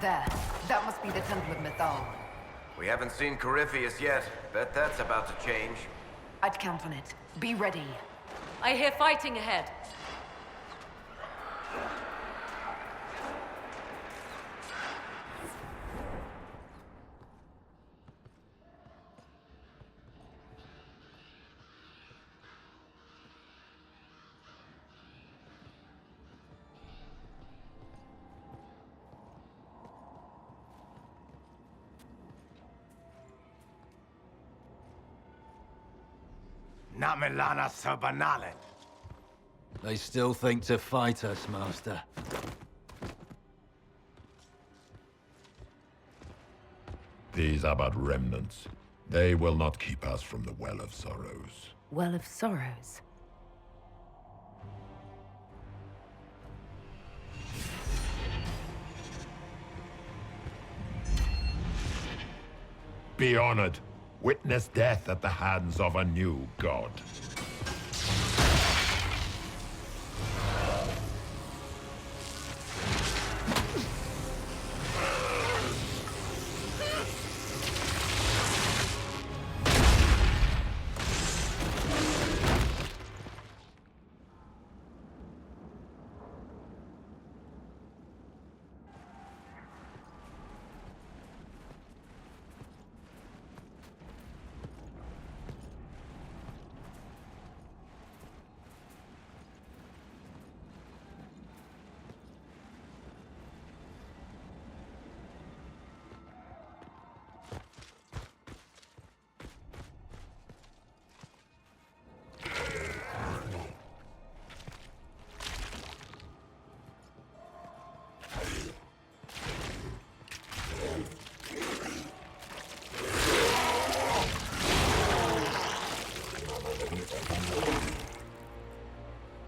There. That must be the Temple of Mythal. We haven't seen Corypheus yet. Bet that's about to change. I'd count on it. Be ready. I hear fighting ahead. Namilana Sabanale. They still think to fight us, Master. These are but remnants. They will not keep us from the Well of Sorrows. Well of Sorrows. Be honored. Witness death at the hands of a new god.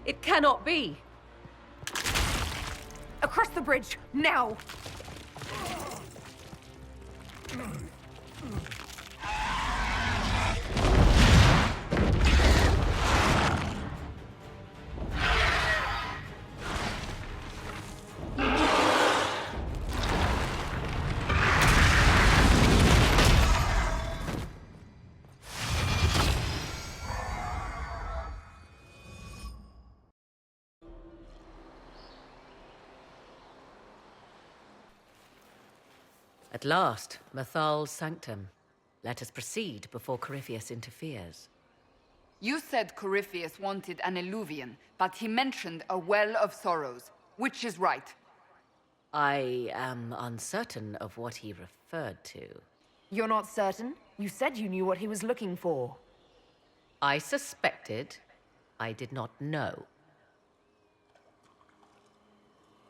It cannot be! Across the bridge, now! At last, Mythal's sanctum. Let us proceed before Corypheus interferes. You said Corypheus wanted an Eluvian, but he mentioned a Well of Sorrows. Which is right? I am uncertain of what he referred to. You're not certain? You said you knew what he was looking for. I suspected. I did not know.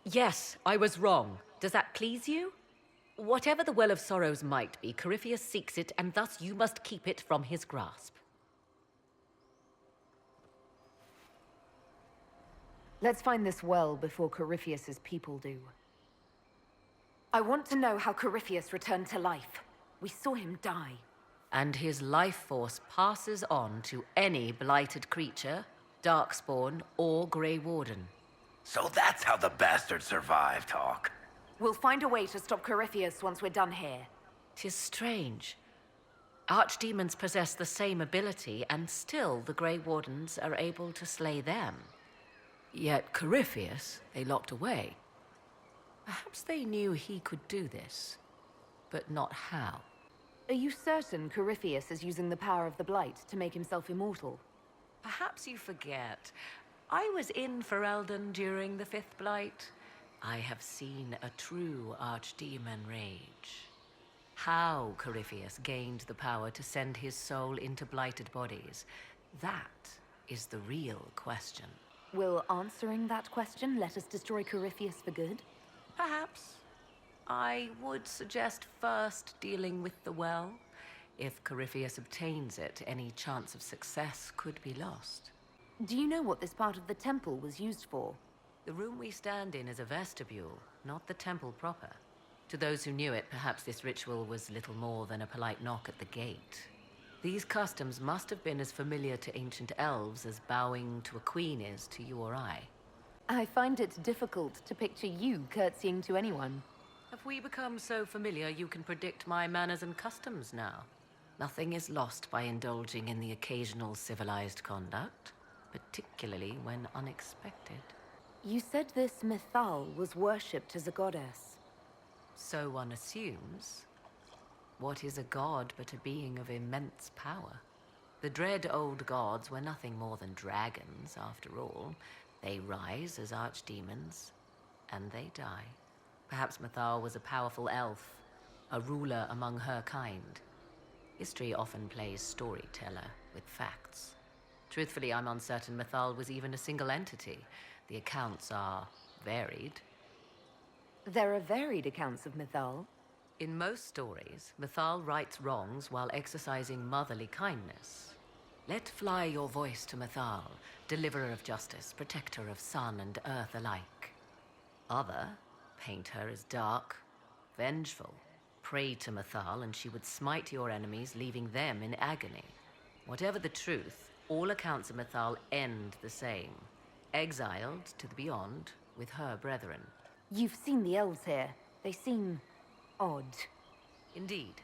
Yes, I was wrong. Does that please you? Whatever the Well of Sorrows might be, Corypheus seeks it, and thus you must keep it from his grasp. Let's find this well before Corypheus's people do. I want to know how Corypheus returned to life. We saw him die. And his life force passes on to any blighted creature, Darkspawn, or Grey Warden. So that's how the bastard survived, Hawk. We'll find a way to stop Corypheus once we're done here. 'Tis strange. Archdemons possess the same ability, and still the Grey Wardens are able to slay them. Yet Corypheus they locked away. Perhaps they knew he could do this, but not how. Are you certain Corypheus is using the power of the Blight to make himself immortal? Perhaps you forget. I was in Ferelden during the Fifth Blight. I have seen a true archdemon rage. How Corypheus gained the power to send his soul into blighted bodies, that is the real question. Will answering that question let us destroy Corypheus for good? Perhaps. I would suggest first dealing with the well. If Corypheus obtains it, any chance of success could be lost. Do you know what this part of the temple was used for? The room we stand in is a vestibule, not the temple proper. To those who knew it, perhaps this ritual was little more than a polite knock at the gate. These customs must have been as familiar to ancient elves as bowing to a queen is to you or I. I find it difficult to picture you curtsying to anyone. Have we become so familiar you can predict my manners and customs now? Nothing is lost by indulging in the occasional civilized conduct, particularly when unexpected. You said this Mythal was worshipped as a goddess. So one assumes. What is a god but a being of immense power? The dread old gods were nothing more than dragons, after all. They rise as archdemons, and they die. Perhaps Mythal was a powerful elf, a ruler among her kind. History often plays storyteller with facts. Truthfully, I'm uncertain Mythal was even a single entity. The accounts are varied. There are varied accounts of Mythal. In most stories, Mythal rights wrongs while exercising motherly kindness. Let fly your voice to Mythal, deliverer of justice, protector of sun and earth alike. Other paint her as dark, vengeful. Pray to Mythal and she would smite your enemies, leaving them in agony. Whatever the truth, all accounts of Mythal end the same. Exiled to the beyond with her brethren. You've seen the elves here. They seem odd. Indeed.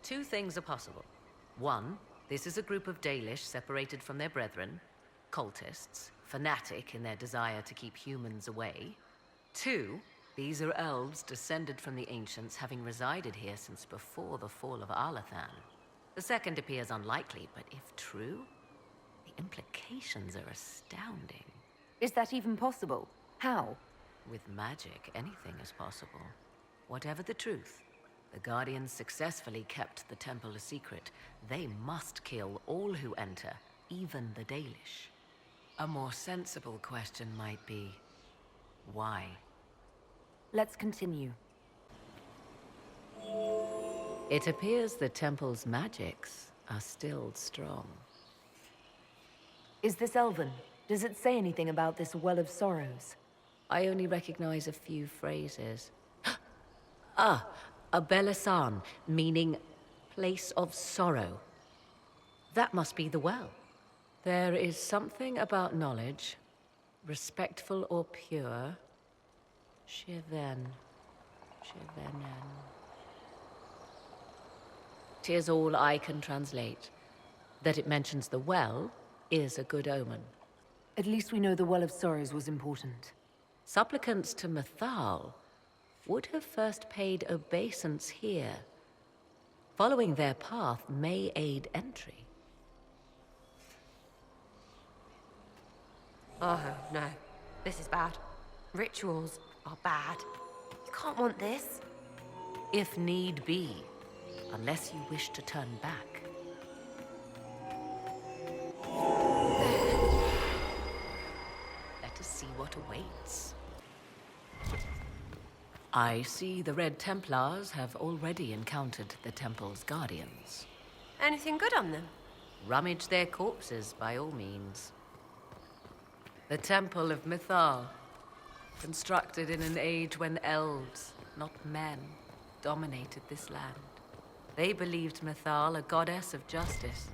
Two things are possible. One, this is a group of Dalish separated from their brethren, cultists, fanatic in their desire to keep humans away. Two, these are elves descended from the ancients, having resided here since before the fall of Alathan. The second appears unlikely, but if true, the implications are astounding. Is that even possible? How? With magic, anything is possible. Whatever the truth, the Guardians successfully kept the temple a secret. They must kill all who enter, even the Dalish. A more sensible question might be, why? Let's continue. It appears the temple's magics are still strong. Is this Elven? Does it say anything about this Well of Sorrows? I only recognize a few phrases. Ah, a Belasan, meaning place of sorrow. That must be the well. There is something about knowledge, respectful or pure. Shivenen. 'Tis all I can translate. That it mentions the well is a good omen. At least we know the Well of Sorrows was important. Supplicants to Mythal would have first paid obeisance here. Following their path may aid entry. Oh, no. This is bad. Rituals are bad. You can't want this. If need be, unless you wish to turn back. Let us see what awaits. I see the Red Templars have already encountered the temple's guardians. Anything good on them? Rummage their corpses, by all means. The Temple of Mythal, constructed in an age when elves, not men, dominated this land. They believed Mythal a goddess of justice.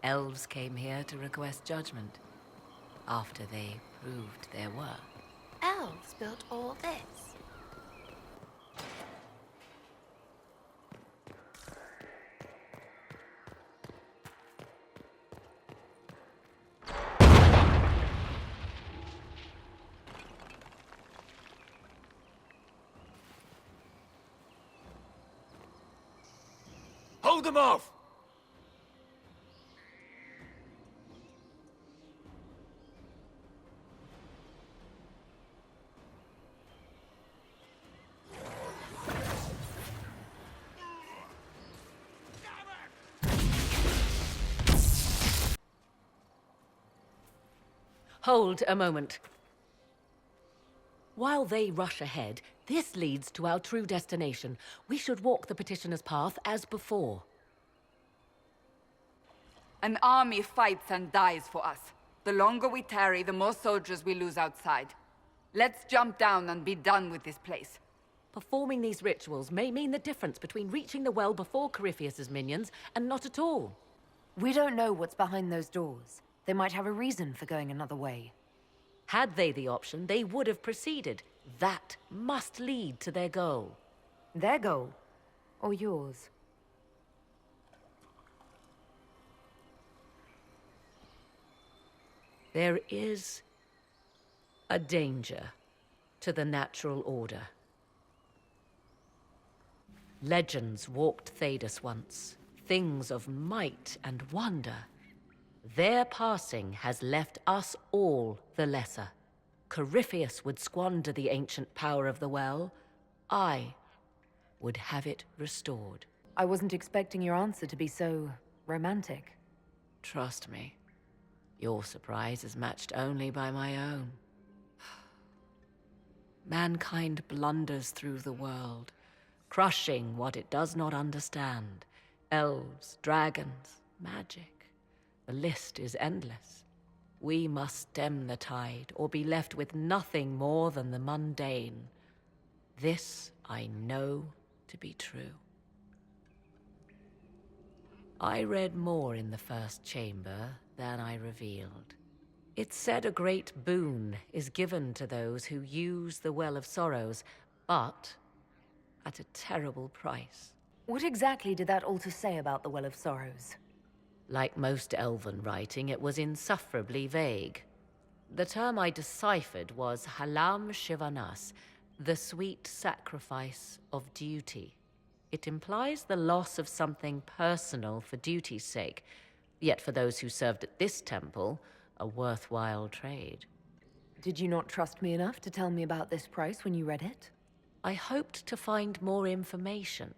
Elves came here to request judgment, after they proved their worth. Elves built all this. Hold them off! Hold a moment. While they rush ahead, this leads to our true destination. We should walk the petitioner's path as before. An army fights and dies for us. The longer we tarry, the more soldiers we lose outside. Let's jump down and be done with this place. Performing these rituals may mean the difference between reaching the well before Corypheus's minions and not at all. We don't know what's behind those doors. They might have a reason for going another way. Had they the option, they would have proceeded. That must lead to their goal. Their goal? Or yours? There is a danger to the natural order. Legends walked Thedas once, things of might and wonder. Their passing has left us all the lesser. Corypheus would squander the ancient power of the well. I would have it restored. I wasn't expecting your answer to be so romantic. Trust me, your surprise is matched only by my own. Mankind blunders through the world, crushing what it does not understand. Elves, dragons, magic. The list is endless. We must stem the tide, or be left with nothing more than the mundane. This I know to be true. I read more in the first chamber than I revealed. It said a great boon is given to those who use the Well of Sorrows, but at a terrible price. What exactly did that altar say about the Well of Sorrows? Like most elven writing, it was insufferably vague. The term I deciphered was Halam Shivanas, the sweet sacrifice of duty. It implies the loss of something personal for duty's sake, yet for those who served at this temple, a worthwhile trade. Did you not trust me enough to tell me about this price when you read it? I hoped to find more information.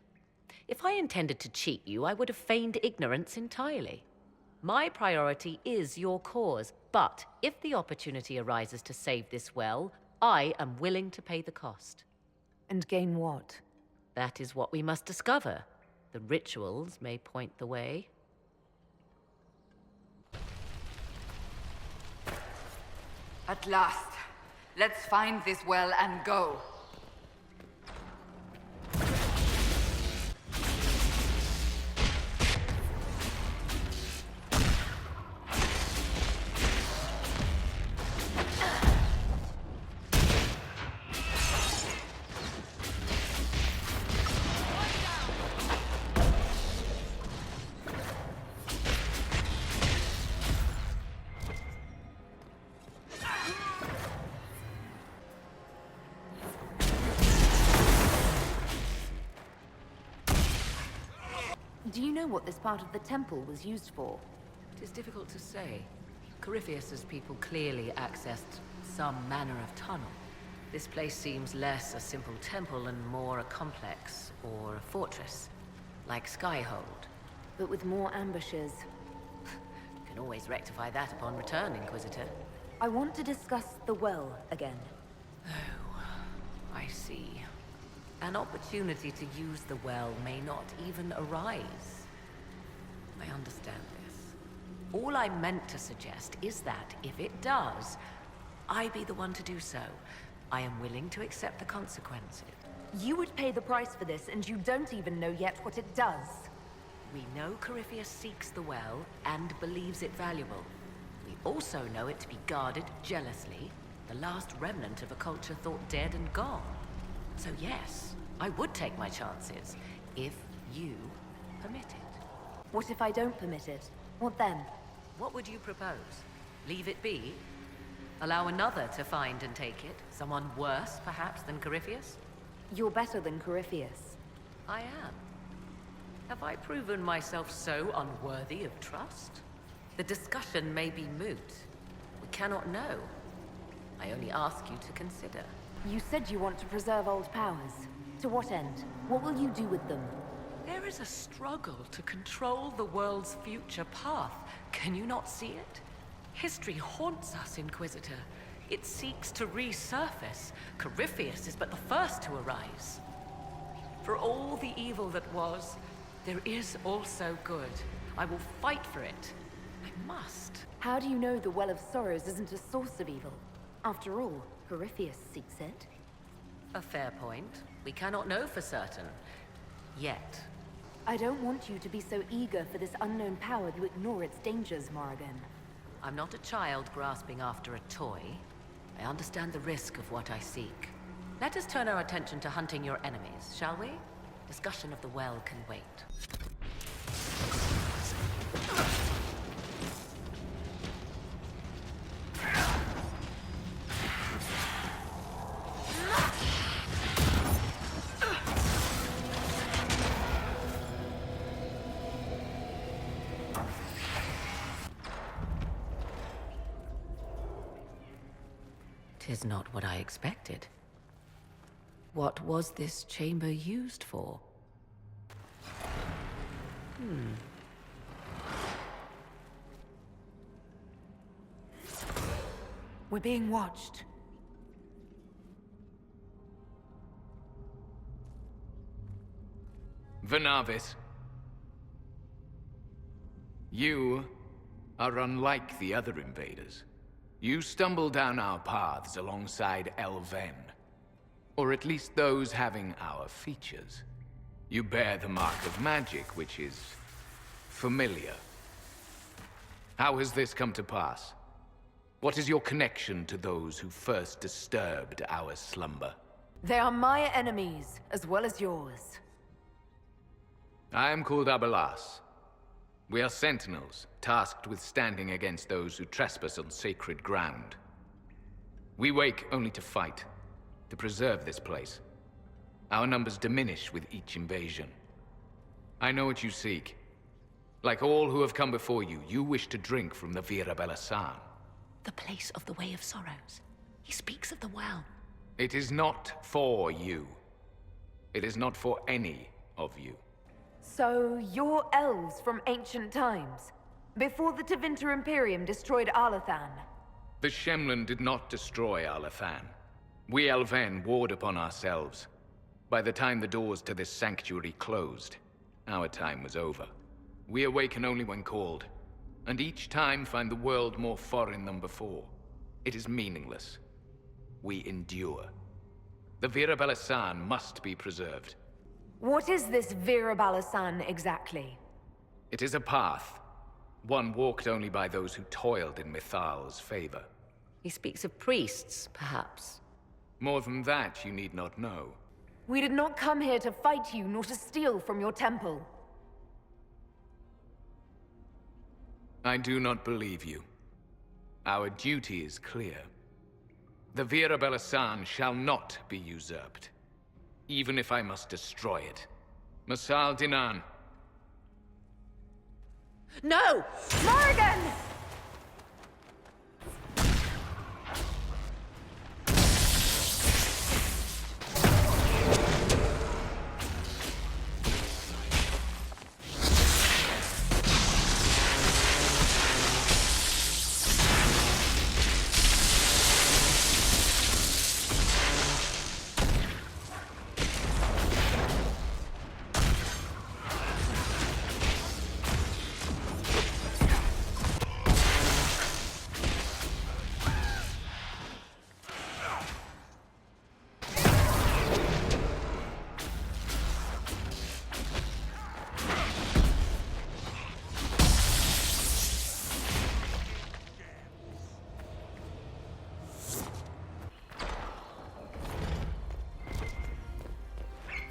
If I intended to cheat you, I would have feigned ignorance entirely. My priority is your cause, but if the opportunity arises to save this well, I am willing to pay the cost. And gain what? That is what we must discover. The rituals may point the way. At last. Let's find this well and go. Do you know what this part of the temple was used for? It is difficult to say. Corypheus's people clearly accessed some manner of tunnel. This place seems less a simple temple and more a complex or a fortress, like Skyhold. But with more ambushes. You can always rectify that upon return, Inquisitor. I want to discuss the well again. Oh, I see. An opportunity to use the well may not even arise. I understand this. All I meant to suggest is that, if it does, I be the one to do so. I am willing to accept the consequences. You would pay the price for this, and you don't even know yet what it does. We know Corypheus seeks the well and believes it valuable. We also know it to be guarded jealously, the last remnant of a culture thought dead and gone. So yes, I would take my chances, if you permit it. What if I don't permit it? What then? What would you propose? Leave it be? Allow another to find and take it? Someone worse, perhaps, than Corypheus? You're better than Corypheus. I am. Have I proven myself so unworthy of trust? The discussion may be moot. We cannot know. I only ask you to consider. You said you want to preserve old powers. To what end? What will you do with them? There is a struggle to control the world's future path. Can you not see it? History haunts us, Inquisitor. It seeks to resurface. Corypheus is but the first to arise. For all the evil that was, there is also good. I will fight for it. I must. How do you know the Well of Sorrows isn't a source of evil? After all, Corypheus seeks it. A fair point. We cannot know for certain. Yet. I don't want you to be so eager for this unknown power you ignore its dangers, Morrigan. I'm not a child grasping after a toy. I understand the risk of what I seek. Let us turn our attention to hunting your enemies, shall we? Discussion of the well can wait. Tis not what I expected. What was this chamber used for? We're being watched. Venavis. You are unlike the other invaders. You stumble down our paths alongside Elven. Or at least those having our features. You bear the mark of magic, which is familiar. How has this come to pass? What is your connection to those who first disturbed our slumber? They are my enemies, as well as yours. I am called Abelas. We are sentinels, tasked with standing against those who trespass on sacred ground. We wake only to fight, to preserve this place. Our numbers diminish with each invasion. I know what you seek. Like all who have come before you, you wish to drink from the Vira Belasan. The place of the Way of Sorrows. He speaks of the well. It is not for you. It is not for any of you. So, you're elves from ancient times, before the Tevinter Imperium destroyed Arlathan. The Shemlin did not destroy Arlathan. We Elven warred upon ourselves. By the time the doors to this sanctuary closed, our time was over. We awaken only when called, and each time find the world more foreign than before. It is meaningless. We endure. The Vira Belasan must be preserved. What is this Vira Balasan exactly? It is a path, one walked only by those who toiled in Mythal's favor. He speaks of priests, perhaps. More than that, you need not know. We did not come here to fight you, nor to steal from your temple. I do not believe you. Our duty is clear. The Vira Belasan shall not be usurped, even if I must destroy it. Masal Dinan. No! Morrigan!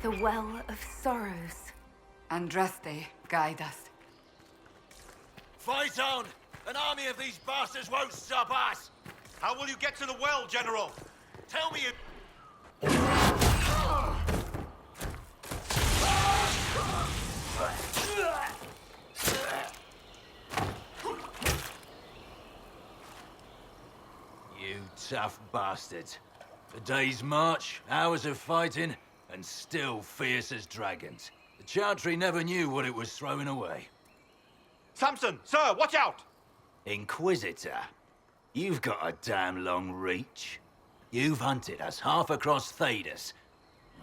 The Well of Sorrows. Andraste, guide us. Fight on! An army of these bastards won't stop us! How will you get to the well, General? Tell me you... You tough bastards. A day's march, hours of fighting, and still fierce as dragons. The Chantry never knew what it was throwing away. Samson, sir, watch out! Inquisitor, you've got a damn long reach. You've hunted us half across Thedas.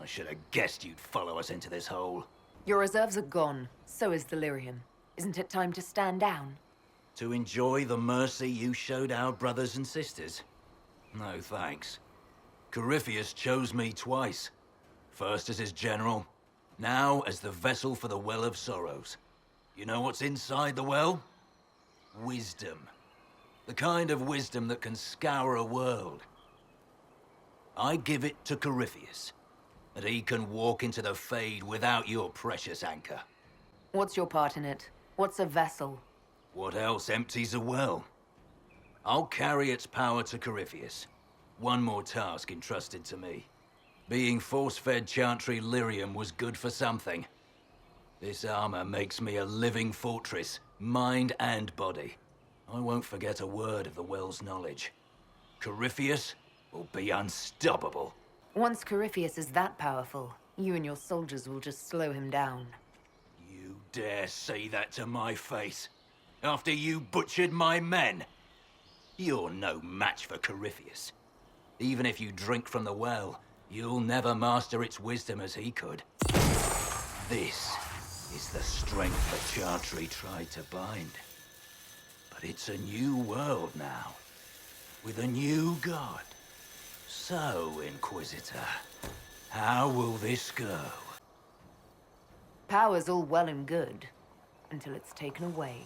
I should have guessed you'd follow us into this hole. Your reserves are gone. So is Delirium. Isn't it time to stand down? To enjoy the mercy you showed our brothers and sisters? No thanks. Corypheus chose me twice. First as his general, now as the vessel for the Well of Sorrows. You know what's inside the well? Wisdom. The kind of wisdom that can scour a world. I give it to Corypheus. That he can walk into the Fade without your precious anchor. What's your part in it? What's a vessel? What else empties a well? I'll carry its power to Corypheus. One more task entrusted to me. Being force-fed Chantry lyrium was good for something. This armor makes me a living fortress, mind and body. I won't forget a word of the well's knowledge. Corypheus will be unstoppable. Once Corypheus is that powerful, you and your soldiers will just slow him down. You dare say that to my face? After you butchered my men? You're no match for Corypheus. Even if you drink from the well, you'll never master its wisdom as he could. This is the strength that Chantry tried to bind. But it's a new world now, with a new god. So, Inquisitor, how will this go? Power's all well and good, until it's taken away.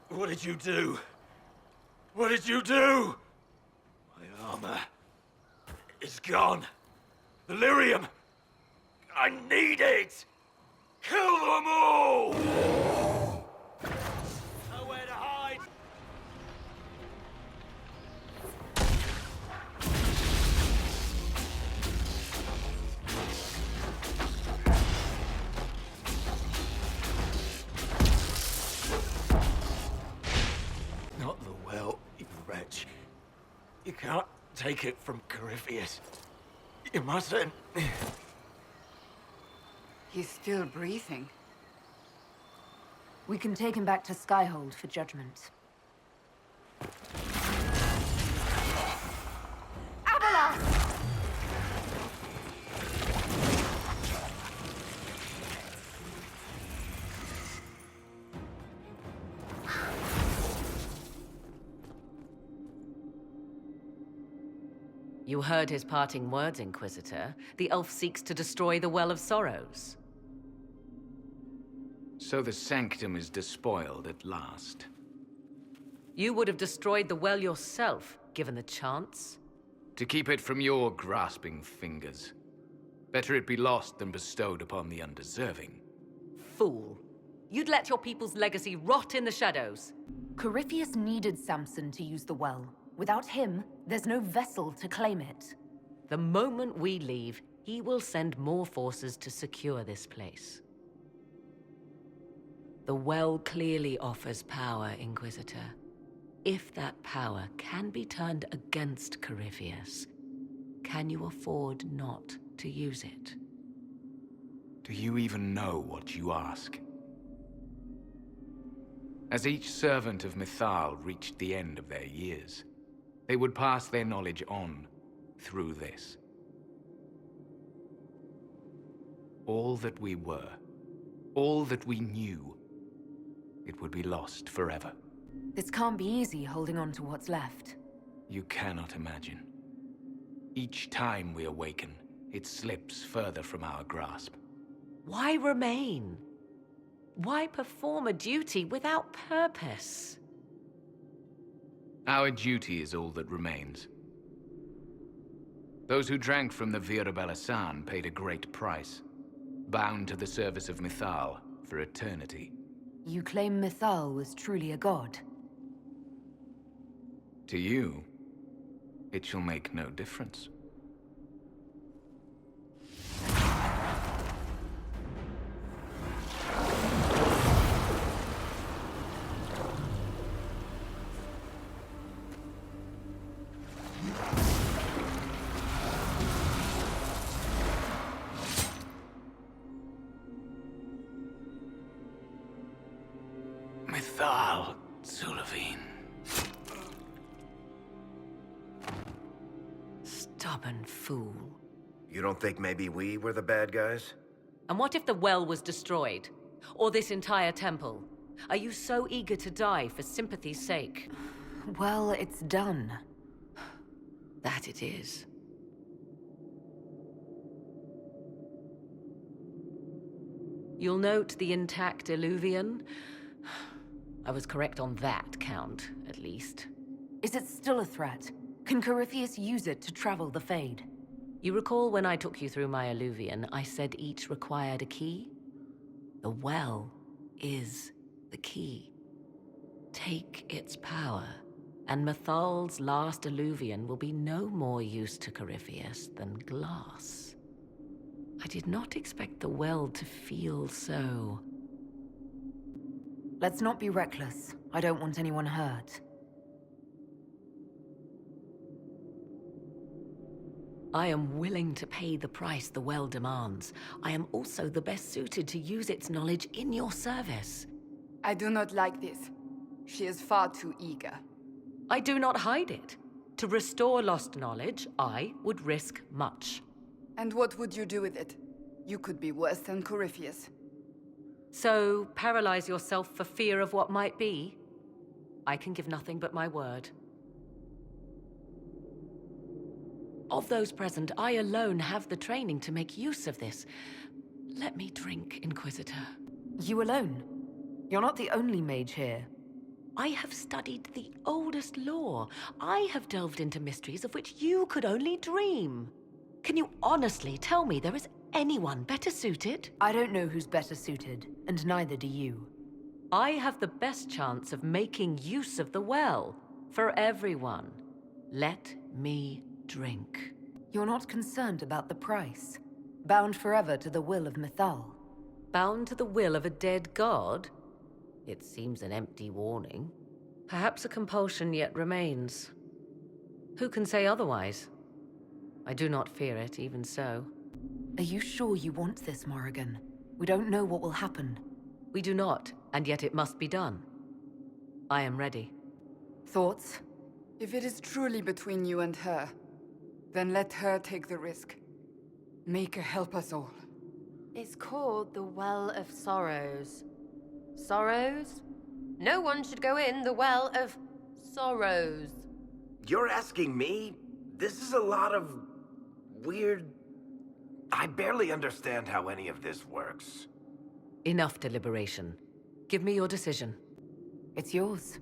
What did you do? What did you do? My armor is gone. The lyrium! I need it! Kill them all! Nowhere to hide! Not the well, you wretch. You can't take it from Corypheus. You mustn't. He's still breathing. We can take him back to Skyhold for judgment. Abelas! You heard his parting words, Inquisitor. The elf seeks to destroy the Well of Sorrows. So the Sanctum is despoiled at last. You would have destroyed the well yourself, given the chance. To keep it from your grasping fingers. Better it be lost than bestowed upon the undeserving. Fool. You'd let your people's legacy rot in the shadows. Corypheus needed Samson to use the well. Without him, there's no vessel to claim it. The moment we leave, he will send more forces to secure this place. The well clearly offers power, Inquisitor. If that power can be turned against Corypheus, can you afford not to use it? Do you even know what you ask? As each servant of Mythal reached the end of their years, they would pass their knowledge on through this. All that we were, all that we knew, it would be lost forever. This can't be easy holding on to what's left. You cannot imagine. Each time we awaken, it slips further from our grasp. Why remain? Why perform a duty without purpose? Our duty is all that remains. Those who drank from the Virabella San paid a great price, bound to the service of Mythal for eternity. You claim Mythal was truly a god? To you, it shall make no difference. Mythal, Zul'Avin. Stubborn fool. You don't think maybe we were the bad guys? And what if the well was destroyed? Or this entire temple? Are you so eager to die for sympathy's sake? Well, it's done. That it is. You'll note the intact Illuvian. I was correct on that count, at least. Is it still a threat? Can Corypheus use it to travel the Fade? You recall when I took you through my alluvion, I said each required a key? The well is the key. Take its power, and Mythal's last alluvion will be no more use to Corypheus than glass. I did not expect the well to feel so... Let's not be reckless. I don't want anyone hurt. I am willing to pay the price the well demands. I am also the best suited to use its knowledge in your service. I do not like this. She is far too eager. I do not hide it. To restore lost knowledge, I would risk much. And what would you do with it? You could be worse than Corypheus. So, paralyze yourself for fear of what might be? I can give nothing but my word. Of those present, I alone have the training to make use of this. Let me drink, Inquisitor. You alone? You're not the only mage here. I have studied the oldest lore. I have delved into mysteries of which you could only dream. Can you honestly tell me there is anyone better suited? I don't know who's better suited, and neither do you. I have the best chance of making use of the well. For everyone. Let me drink. You're not concerned about the price? Bound forever to the will of Mythal? Bound to the will of a dead god? It seems an empty warning. Perhaps a compulsion yet remains. Who can say otherwise? I do not fear it, even so. Are you sure you want this, Morrigan? We don't know what will happen. We do not, and yet it must be done. I am ready. Thoughts? If it is truly between you and her, then let her take the risk. Make her help us all. It's called the Well of Sorrows. Sorrows? No one should go in the Well of Sorrows. You're asking me? This is a lot of... weird... I barely understand how any of this works. Enough deliberation. Give me your decision. It's yours.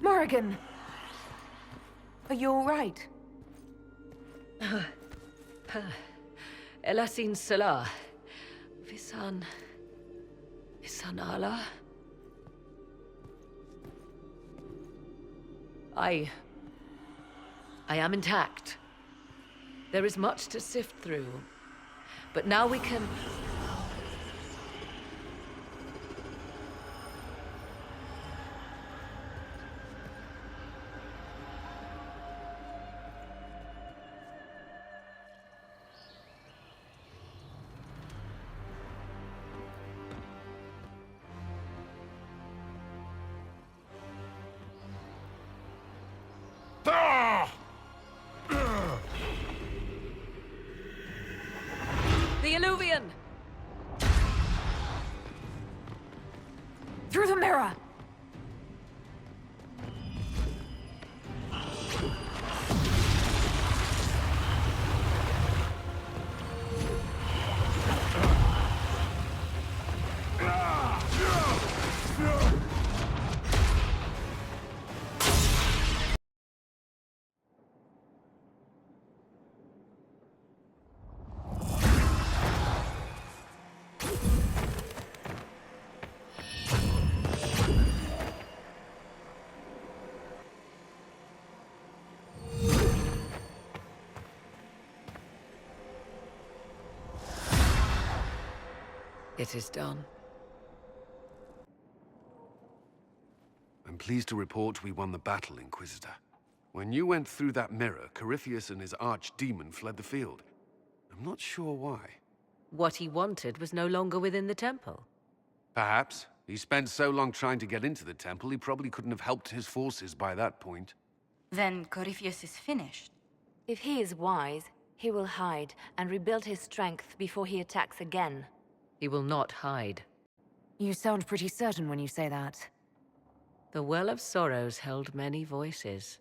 Morrigan! Are you all right? Elasin Salah. Visan Allah. I am intact. There is much to sift through. But now we can... The Alluvion! Through the mirror! It is done. I'm pleased to report we won the battle, Inquisitor. When you went through that mirror, Corypheus and his archdemon fled the field. I'm not sure why. What he wanted was no longer within the temple. Perhaps. He spent so long trying to get into the temple, he probably couldn't have helped his forces by that point. Then Corypheus is finished. If he is wise, he will hide and rebuild his strength before he attacks again. He will not hide. You sound pretty certain when you say that. The Well of Sorrows held many voices,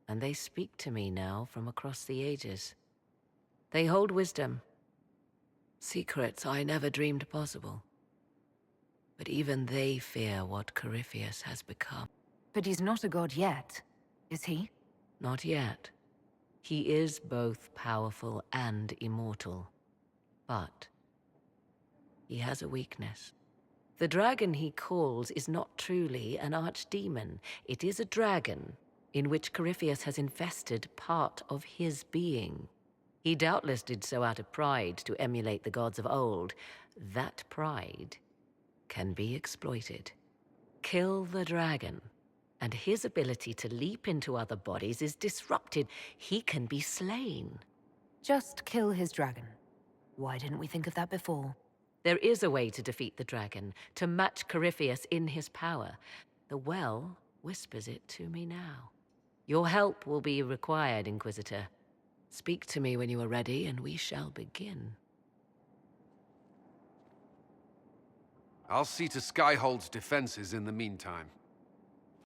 and they speak to me now from across the ages. They hold wisdom, secrets I never dreamed possible. But even they fear what Corypheus has become. But he's not a god yet, is he? Not yet. He is both powerful and immortal. But he has a weakness. The dragon he calls is not truly an archdemon. It is a dragon in which Corypheus has infested part of his being. He doubtless did so out of pride to emulate the gods of old. That pride can be exploited. Kill the dragon, and his ability to leap into other bodies is disrupted. He can be slain. Just kill his dragon. Why didn't we think of that before? There is a way to defeat the dragon, to match Corypheus in his power. The well whispers it to me now. Your help will be required, Inquisitor. Speak to me when you are ready, and we shall begin. I'll see to Skyhold's defenses in the meantime.